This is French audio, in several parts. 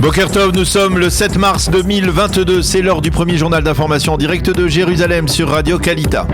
Boker Tov, nous sommes le 7 mars 2022, c'est l'heure du premier journal d'information en direct de Jérusalem sur Radio Kalita.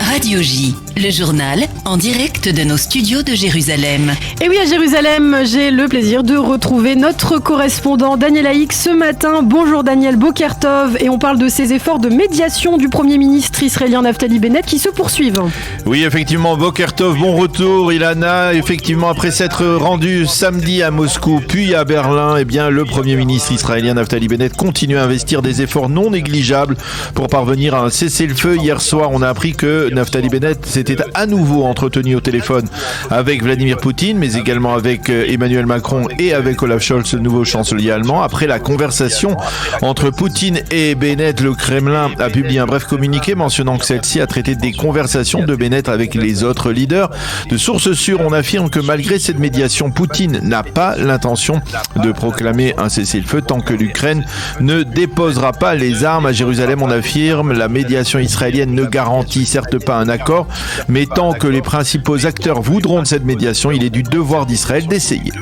Radio J, le journal en direct de nos studios de Jérusalem. Et oui, à Jérusalem, j'ai le plaisir de retrouver notre correspondant Daniel Haïk ce matin. Bonjour Daniel, Boker Tov, et on parle de ces efforts de médiation du Premier ministre israélien Naftali Bennett qui se poursuivent. Oui, effectivement, Boker Tov, bon retour. Ilana, effectivement, après s'être rendu samedi à Moscou, puis à Berlin, eh bien, le Premier ministre israélien Naftali Bennett continue à investir des efforts non négligeables pour parvenir à un cessez-le-feu. Hier soir, on a appris que Naftali Bennett s'était à nouveau entretenu au téléphone avec Vladimir Poutine, mais également avec Emmanuel Macron et avec Olaf Scholz, le nouveau chancelier allemand. Après la conversation entre Poutine et Bennett, le Kremlin a publié un bref communiqué mentionnant que celle-ci a traité des conversations de Bennett avec les autres leaders. De sources sûres, on affirme que malgré cette médiation, Poutine n'a pas l'intention de proclamer un cessez-le-feu tant que l'Ukraine ne déposera pas les armes. À Jérusalem, on affirme la médiation israélienne ne garantit certes pas un accord, mais tant que les principaux acteurs voudront de cette médiation, il est du devoir d'Israël d'essayer.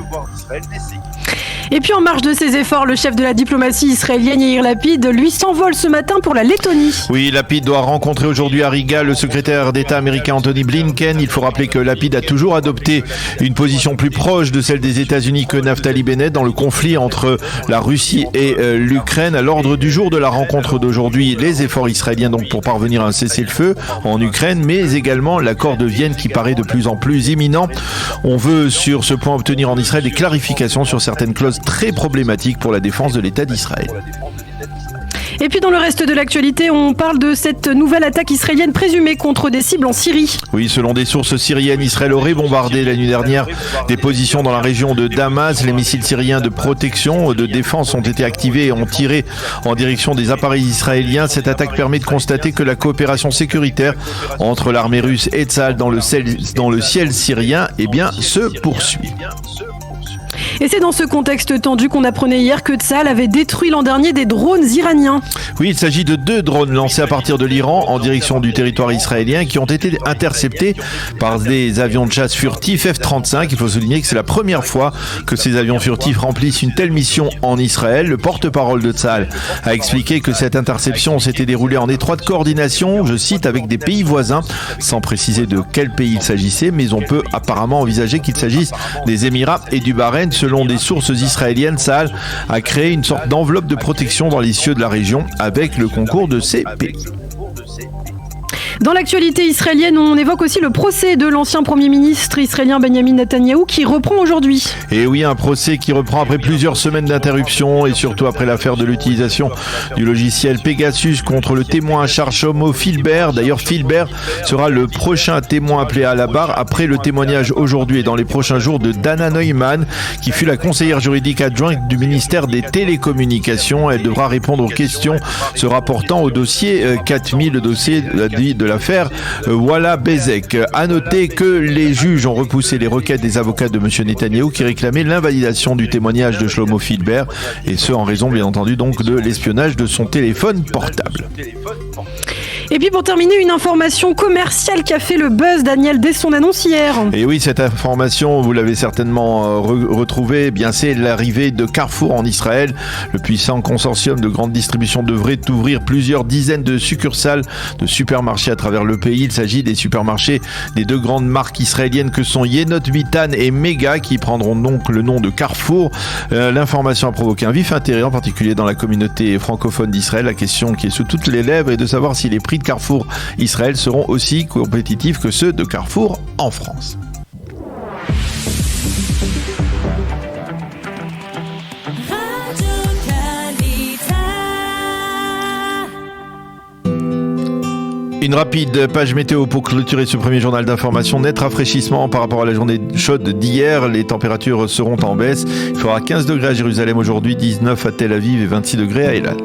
Et puis en marge de ces efforts, le chef de la diplomatie israélienne Yair Lapid, lui, s'envole ce matin pour la Lettonie. Oui, Lapid doit rencontrer aujourd'hui à Riga le secrétaire d'État américain Anthony Blinken. Il faut rappeler que Lapid a toujours adopté une position plus proche de celle des États-Unis que Naftali Bennett dans le conflit entre la Russie et l'Ukraine. À l'ordre du jour de la rencontre d'aujourd'hui, les efforts israéliens donc pour parvenir à un cessez-le-feu en Ukraine, mais également l'accord de Vienne qui paraît de plus en plus imminent. On veut sur ce point obtenir en Israël des clarifications sur certaines clauses très problématique pour la défense de l'État d'Israël. Et puis dans le reste de l'actualité, on parle de cette nouvelle attaque israélienne présumée contre des cibles en Syrie. Oui, selon des sources syriennes, Israël aurait bombardé la nuit dernière des positions dans la région de Damas. Les missiles syriens de protection, de défense ont été activés et ont tiré en direction des appareils israéliens. Cette attaque permet de constater que la coopération sécuritaire entre l'armée russe et Tsahal dans le ciel syrien, eh bien, se poursuit. Et c'est dans ce contexte tendu qu'on apprenait hier que Tsahal avait détruit l'an dernier des drones iraniens. Oui, il s'agit de 2 drones lancés à partir de l'Iran en direction du territoire israélien qui ont été interceptés par des avions de chasse furtifs F-35. Il faut souligner que c'est la première fois que ces avions furtifs remplissent une telle mission en Israël. Le porte-parole de Tsahal a expliqué que cette interception s'était déroulée en étroite coordination, je cite, avec des pays voisins, sans préciser de quel pays il s'agissait, mais on peut apparemment envisager qu'il s'agisse des Émirats et du Bahreïn. Selon des sources israéliennes, Tsahal a créé une sorte d'enveloppe de protection dans les cieux de la région avec le concours de ces pays. Dans l'actualité israélienne, on évoque aussi le procès de l'ancien Premier ministre israélien Benjamin Netanyahou qui reprend aujourd'hui. Et oui, un procès qui reprend après plusieurs semaines d'interruption et surtout après l'affaire de l'utilisation du logiciel Pegasus contre le témoin à charge Shlomo Filber. D'ailleurs, Filber sera le prochain témoin appelé à la barre après le témoignage aujourd'hui et dans les prochains jours de Dana Neumann, qui fut la conseillère juridique adjointe du ministère des Télécommunications. Elle devra répondre aux questions se rapportant au dossier 4000, le dossier de l'affaire Walla Bezek. À noter que les juges ont repoussé les requêtes des avocats de M. Netanyahou qui réclamaient l'invalidation du témoignage de Shlomo Filber, et ce en raison bien entendu donc de l'espionnage de son téléphone portable. Et puis pour terminer, une information commerciale qui a fait le buzz, Daniel, dès son annonce hier. Et oui, cette information, vous l'avez certainement retrouvée, eh bien c'est l'arrivée de Carrefour en Israël. Le puissant consortium de grande distribution devrait ouvrir plusieurs dizaines de succursales de supermarchés à travers le pays. Il s'agit des supermarchés des 2 grandes marques israéliennes que sont Yenot Bitan et Mega, qui prendront donc le nom de Carrefour. L'information a provoqué un vif intérêt, en particulier dans la communauté francophone d'Israël. La question qui est sous toutes les lèvres est de savoir si les prix de Carrefour Israël seront aussi compétitifs que ceux de Carrefour en France. Une rapide page météo pour clôturer ce premier journal d'information. Net rafraîchissement par rapport à la journée chaude d'hier. Les températures seront en baisse. Il fera 15 degrés à Jérusalem aujourd'hui, 19 à Tel Aviv et 26 degrés à Eilat.